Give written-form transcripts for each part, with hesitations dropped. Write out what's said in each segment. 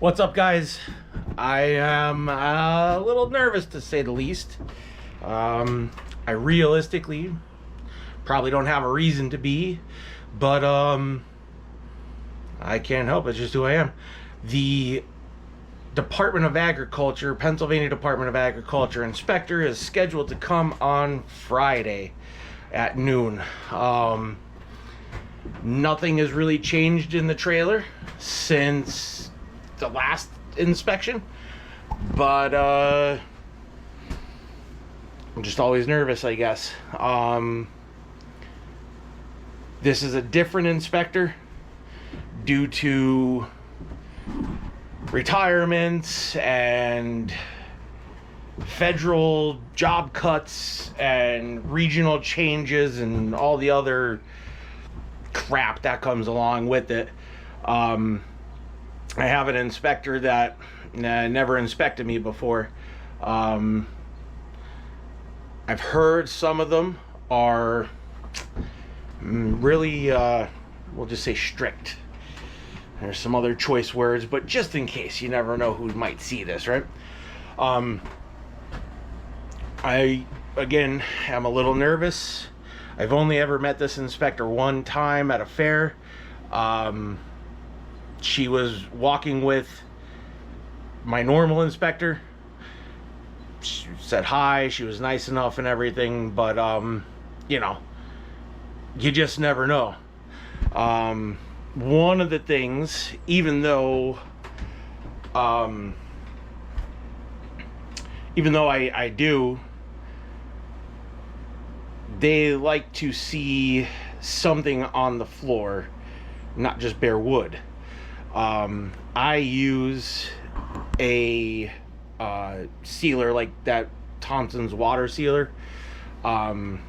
What's up, guys? I am a little nervous, to say the least. I realistically probably don't have a reason to be, but I can't help it. It's just who I am. The Department of Agriculture, Pennsylvania Department of Agriculture inspector is scheduled to come on Friday at noon. Nothing has really changed in the trailer since the last inspection, but I'm just always nervous, I guess. This is a different inspector due to retirements and federal job cuts and regional changes and all the other crap that comes along with it. I have an inspector that never inspected me before. I've heard some of them are really, we'll just say strict. There's some other choice words, but just in case, you never know who might see this, right? I, again, am a little nervous. I've only ever met this inspector one time at a fair. She was walking with my normal inspector. She said hi, she was nice enough and everything, but you know, you just never know. One of the things, even though I do, they like to see something on the floor, not just bare wood. I use a sealer like that, Thompson's water sealer. I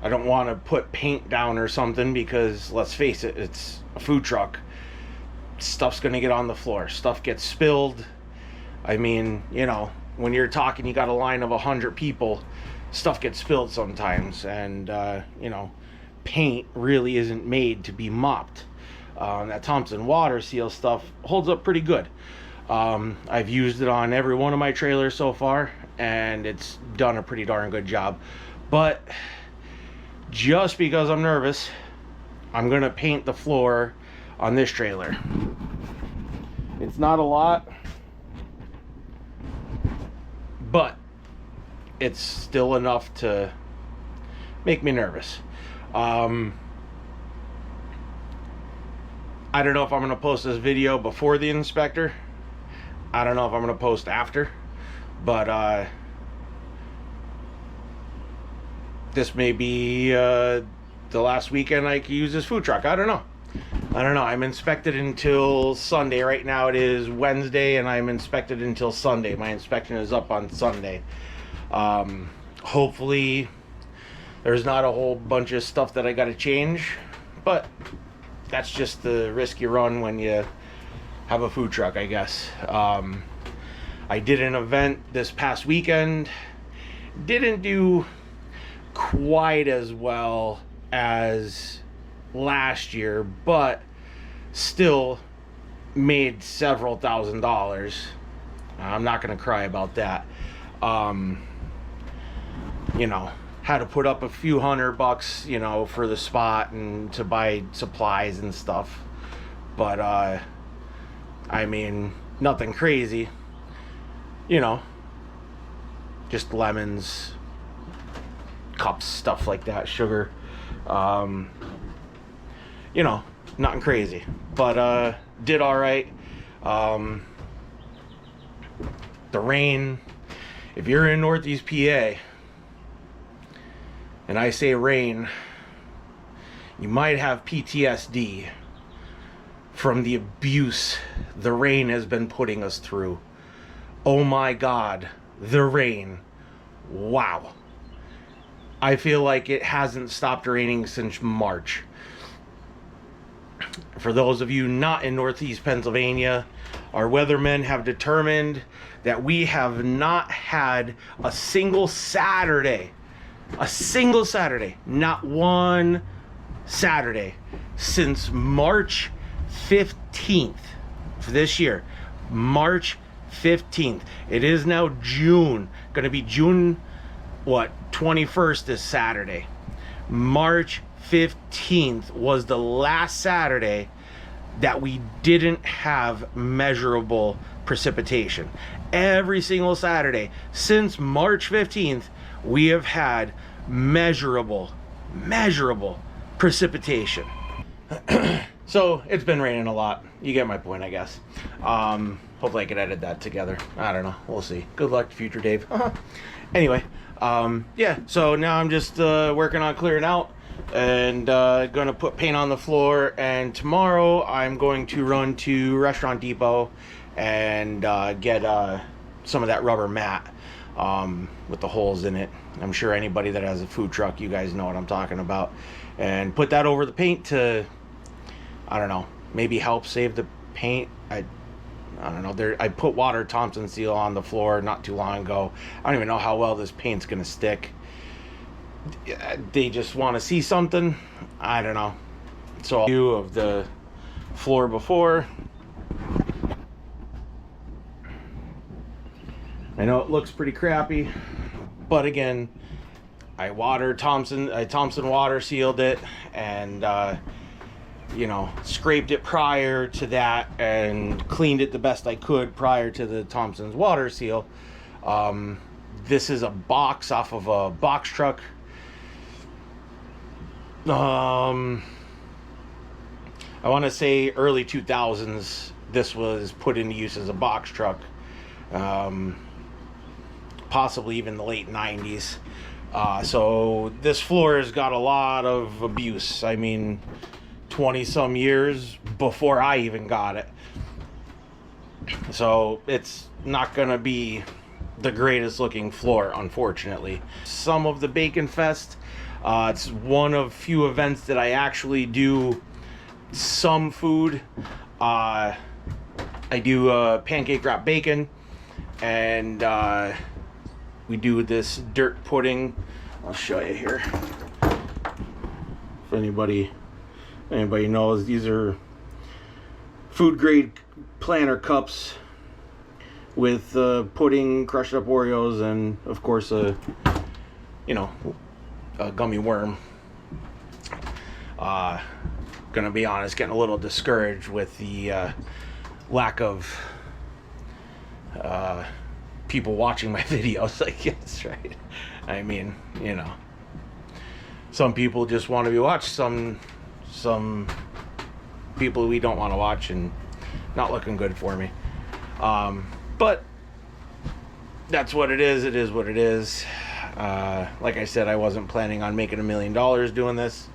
don't want to put paint down or something because, let's face it, it's a food truck. Stuff's going to get on the floor. Stuff gets spilled. I mean, you know, when you're talking, you got a line of 100 people, stuff gets spilled sometimes. And, you know, paint really isn't made to be mopped. That Thompson water seal stuff holds up pretty good. I've used it on every one of my trailers so far, and it's done a pretty darn good job. But just because I'm nervous, I'm gonna paint the floor on this trailer. It's not a lot, but it's still enough to make me nervous. I don't know if I'm going to post this video before the inspector. I don't know if I'm going to post after. But this may be the last weekend I could use this food truck. I don't know. I'm inspected until Sunday. Right now it is Wednesday, and I'm inspected until Sunday. My inspection is up on Sunday. Hopefully there's not a whole bunch of stuff that I got to change, but that's just the risk you run when you have a food truck, I guess. I did an event this past weekend. Didn't do quite as well as last year, but still made several $1,000s. I'm not going to cry about that. You know, had to put up a few $100, you know, for the spot and to buy supplies and stuff. But, I mean, nothing crazy. You know, just lemons, cups, stuff like that, sugar. You know, nothing crazy. But, did all right. The rain, if you're in Northeast PA, and I say rain, you might have PTSD from the abuse the rain has been putting us through. Oh my God, the rain. Wow. I feel like it hasn't stopped raining since March. For those of you not in Northeast Pennsylvania, our weathermen have determined that we have not had a single Saturday, not one Saturday, since March 15th for this year. March 15th. It is now June. Gonna be June, what, 21st is Saturday. March 15th was the last Saturday that we didn't have measurable precipitation. Every single Saturday since March 15th, we have had measurable precipitation. So it's been raining a lot. You get my point, I guess. Hopefully I can edit that together. I don't know. We'll see. Good luck, future Dave. Anyway, yeah, so now I'm just working on clearing out and gonna put paint on the floor, and tomorrow I'm going to run to Restaurant Depot and get some of that rubber mat with the holes in it. I'm sure anybody that has a food truck, you guys know what I'm talking about, and put that over the paint to, I don't know, maybe help save the paint. I don't know. I put water Thompson seal on the floor not too long ago. I don't even know how well this paint's gonna stick. They just want to see something. I don't know. So view of the floor before. I know it looks pretty crappy, but again, I Thompson water sealed it, and you know, scraped it prior to that and cleaned it the best I could prior to the Thompson's water seal. This is a box off of a box truck. I want to say early 2000s this was put into use as a box truck, possibly even the late 90s. So this floor has got a lot of abuse. I mean, 20 some years before I even got it. So it's not gonna be the greatest looking floor, unfortunately. Some of the Bacon Fest, it's one of few events that I actually do some food. I do pancake wrap bacon, and we do this dirt pudding. I'll show you here. If anybody knows, these are food grade planter cups with pudding, crushed up Oreos, and of course a gummy worm. Gonna be honest, getting a little discouraged with the lack of people watching my videos, I guess, right? I mean, you know, some people just want to be watched, some people we don't want to watch, and not looking good for me. But that's what it is. It is what it is. Like I said, I wasn't planning on making $1 million doing this.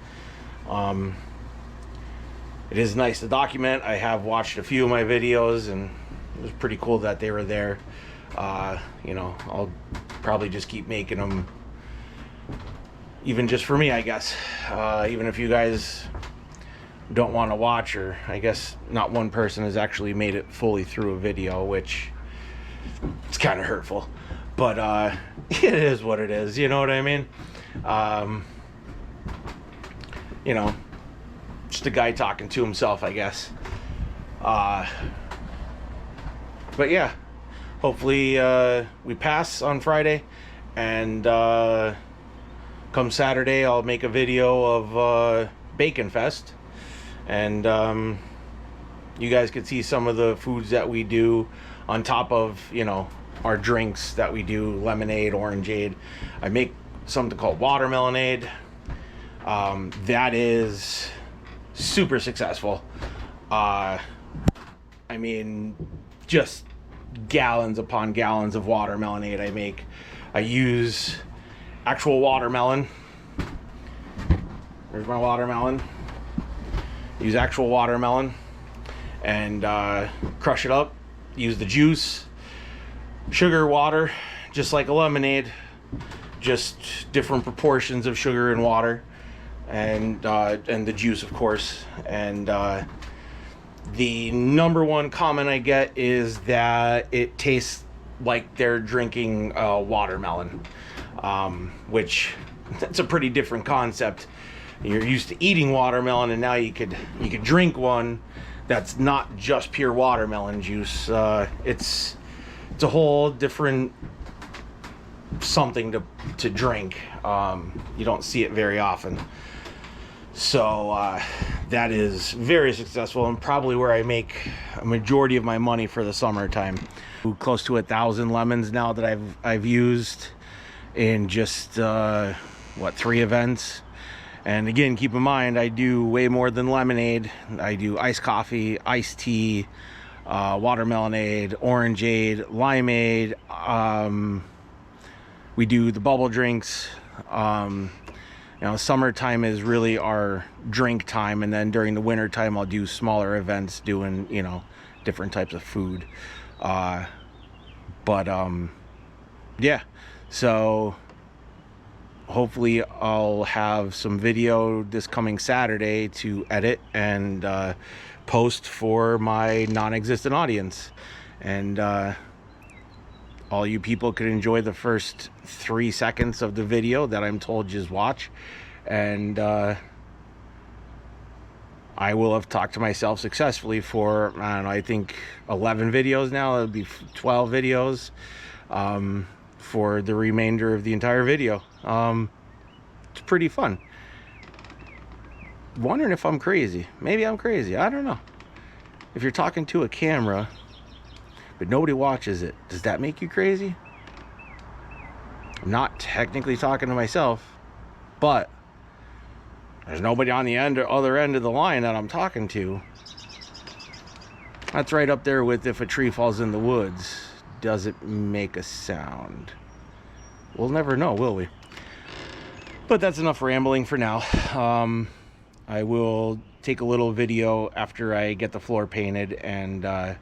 It is nice to document. I have watched a few of my videos, and it was pretty cool that they were there. You know, I'll probably just keep making them, even just for me, I guess. Even if you guys don't want to watch, or I guess not one person has actually made it fully through a video, which it's kind of hurtful, but it is what it is, you know what I mean? You know, just a guy talking to himself, I guess. But yeah, hopefully we pass on Friday, and come Saturday I'll make a video of Bacon Fest, and you guys can see some of the foods that we do on top of, you know, our drinks that we do, lemonade, orangeade. I make something called watermelonade. That is super successful. I mean, just gallons upon gallons of watermelonade I make. I use actual watermelon. There's my watermelon. Use actual watermelon and crush it up. Use the juice, sugar, water, just like a lemonade, just different proportions of sugar and water, and the juice, of course. And the number one comment I get is that it tastes like they're drinking watermelon, which that's a pretty different concept. You're used to eating watermelon, and now you could drink one. that's not just pure watermelon juice. It's a whole different something to drink. You don't see it very often. So that is very successful, and probably where I make a majority of my money for the summertime. Close to 1,000 lemons now that I've used in just 3 events. And again, keep in mind, I do way more than lemonade. I do iced coffee, iced tea, watermelonade, orangeade, limeade. We do the bubble drinks. Summertime is really our drink time, and then during the winter time I'll do smaller events doing, different types of food. Yeah, so hopefully I'll have some video this coming Saturday to edit and post for my non-existent audience, and all you people could enjoy the first 3 seconds of the video that I'm told just watch, and I will have talked to myself successfully for, I don't know, I think 11 videos now. It'll be 12 videos for the remainder of the entire video. It's pretty fun. Wondering if I'm crazy. Maybe I'm crazy. I don't know. If you're talking to a camera but nobody watches it, does that make you crazy? I'm not technically talking to myself, but there's nobody on the other end of the line that I'm talking to. That's right up there with if a tree falls in the woods, does it make a sound? We'll never know, will we? But that's enough rambling for now. I will take a little video after I get the floor painted and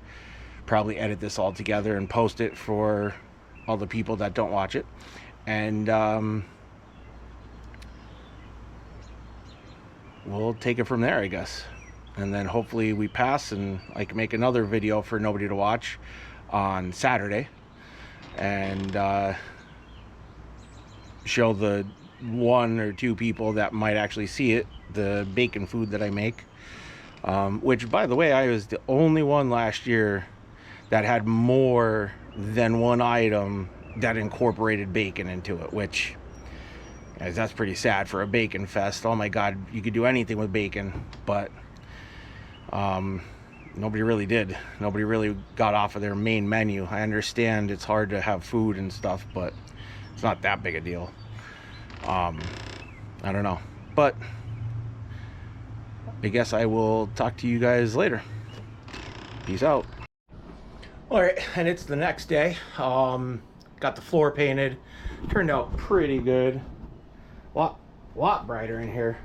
probably edit this all together and post it for all the people that don't watch it. And we'll take it from there, I guess. And then hopefully we pass and I can make another video for nobody to watch on Saturday and show the 1 or 2 people that might actually see it, the bacon food that I make. Which, by the way, I was the only one last year that had more than 1 item that incorporated bacon into it, which, guys, that's pretty sad for a bacon fest. Oh my God, you could do anything with bacon, but nobody really did. Nobody really got off of their main menu. I understand it's hard to have food and stuff, but it's not that big a deal. I don't know, but I guess I will talk to you guys later. Peace out. All right, and it's the next day. Got the floor painted. Turned out pretty good. Lot brighter in here.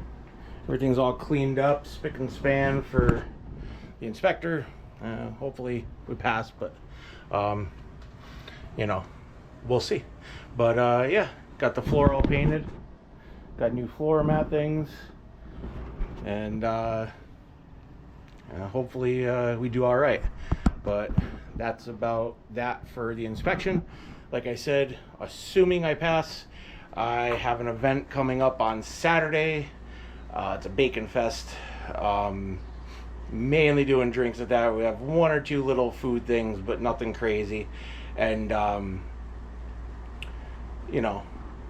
Everything's all cleaned up, spick and span for the inspector. Hopefully we pass, but we'll see. But yeah, got the floor all painted. Got new floor mat things, and hopefully we do all right. But that's about that for the inspection. Like I said, assuming I pass, I have an event coming up on Saturday. It's a bacon fest. Mainly doing drinks at that. We have 1 or 2 little food things, but nothing crazy. And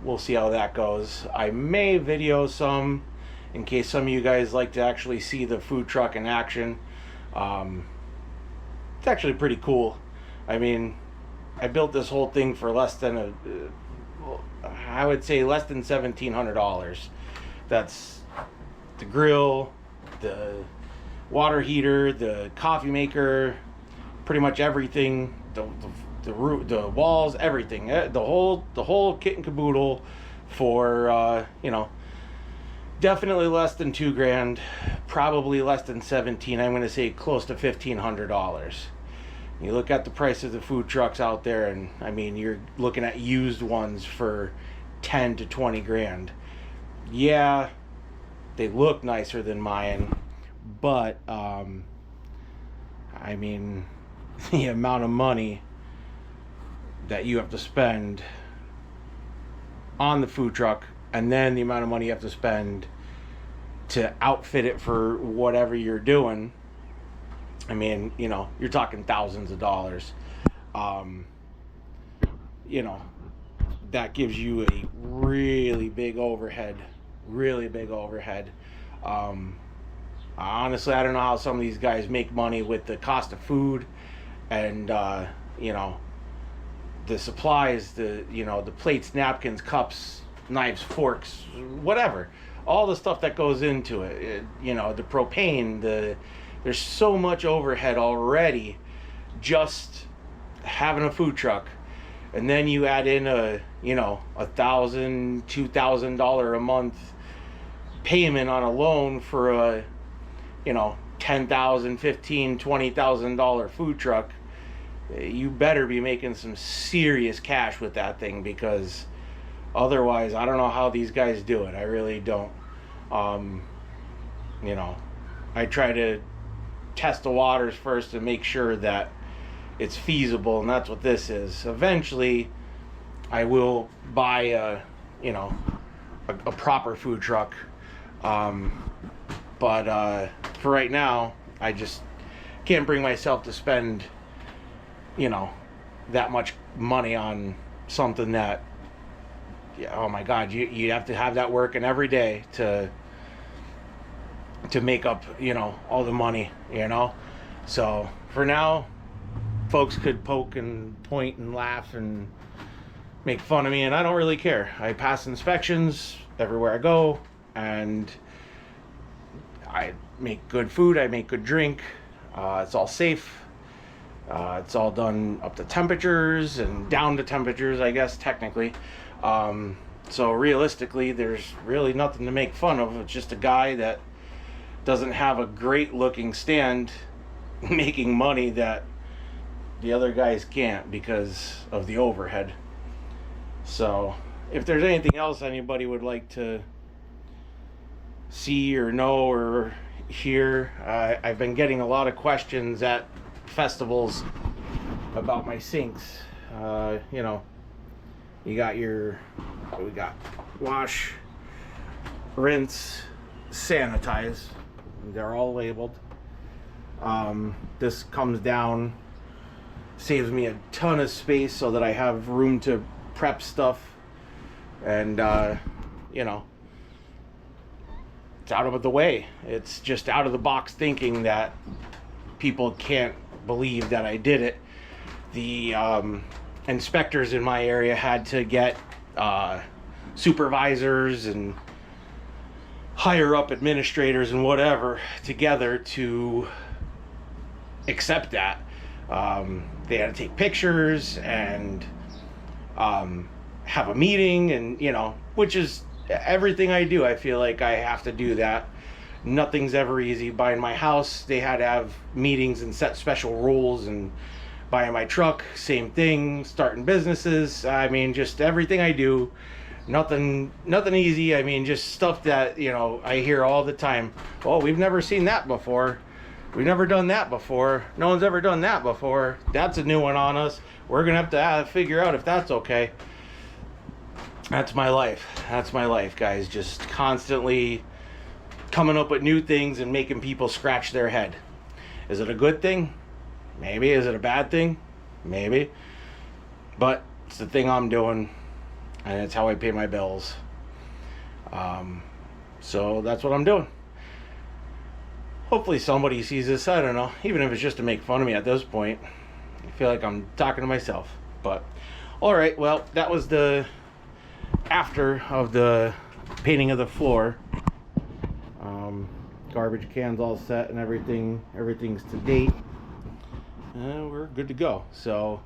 we'll see how that goes. I may video some in case some of you guys like to actually see the food truck in action. It's actually pretty cool. I mean, I built this whole thing for less than I would say less than $1,700. That's the grill, the water heater, the coffee maker, pretty much everything, the roof, the walls, everything, the whole kit and caboodle for definitely less than $2,000, probably less than 17. I'm going to say close to $1,500. You look at the price of the food trucks out there, and I mean, you're looking at used ones for 10 to 20 grand. Yeah, they look nicer than mine, but I mean, the amount of money that you have to spend on the food truck, and then the amount of money you have to spend to outfit it for whatever you're doing, I mean, you know, you're talking thousands of dollars. Um, you know, that gives you a really big overhead, really big overhead. Um, Honestly, I don't know how some of these guys make money with the cost of food and, you know, the supplies, the plates, napkins, cups, knives, forks, whatever. All the stuff that goes into it, the propane, there's so much overhead already just having a food truck. And then you add in $1,000, $2,000 a month payment on a loan for a, $10,000, $15,000, $20,000 food truck. You better be making some serious cash with that thing, because otherwise, I don't know how these guys do it. I really don't. I try to test the waters first to make sure that it's feasible, and that's what this is. Eventually, I will buy a proper food truck. But for right now, I just can't bring myself to spend, that much money on something that, oh my God, you have to have that working every day to make up, all the money, So for now, folks could poke and point and laugh and make fun of me, and I don't really care. I pass inspections everywhere I go, and I make good food, I make good drink. It's all safe. It's all done up to temperatures and down to temperatures, I guess, technically. So realistically, there's really nothing to make fun of. It's just a guy that doesn't have a great looking stand making money that the other guys can't because of the overhead. So if there's anything else anybody would like to see or know or hear, I've been getting a lot of questions at festivals about my sinks. We got wash, rinse, sanitize. They're all labeled. This comes down, saves me a ton of space so that I have room to prep stuff, and it's out of the way. It's just out of the box thinking that people can't believe that I did it. The inspectors in my area had to get supervisors and higher up administrators and whatever together to accept that. They had to take pictures and have a meeting, and which is everything I do. I feel like I have to do that. Nothing's ever easy. Buying my house, they had to have meetings and set special rules, and buying my truck, same thing. Starting businesses, I mean, just everything I do, nothing easy. I mean, just stuff that I hear all the time. Oh, we've never seen that before. We've never done that before. No one's ever done that before. That's a new one on us. We're gonna have to figure out if that's okay. That's my life. That's my life, guys. Just constantly coming up with new things and making people scratch their head. Is it a good thing? Maybe. Is it a bad thing? Maybe. But it's the thing I'm doing, and it's how I pay my bills. So that's what I'm doing. Hopefully somebody sees this. I don't know. Even if it's just to make fun of me at this point. I feel like I'm talking to myself. But, alright, well, that was the after of the painting of the floor. Garbage cans all set and everything's to date. We're good to go. So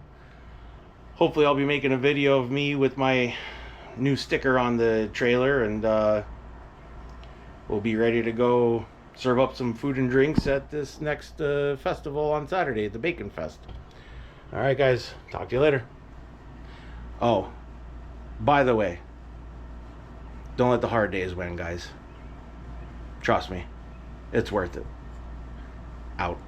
hopefully I'll be making a video of me with my new sticker on the trailer, and we'll be ready to go serve up some food and drinks at this next festival on Saturday, the Bacon Fest. Alright guys, talk to you later. Oh, by the way, don't let the hard days win, guys. Trust me, it's worth it. Out.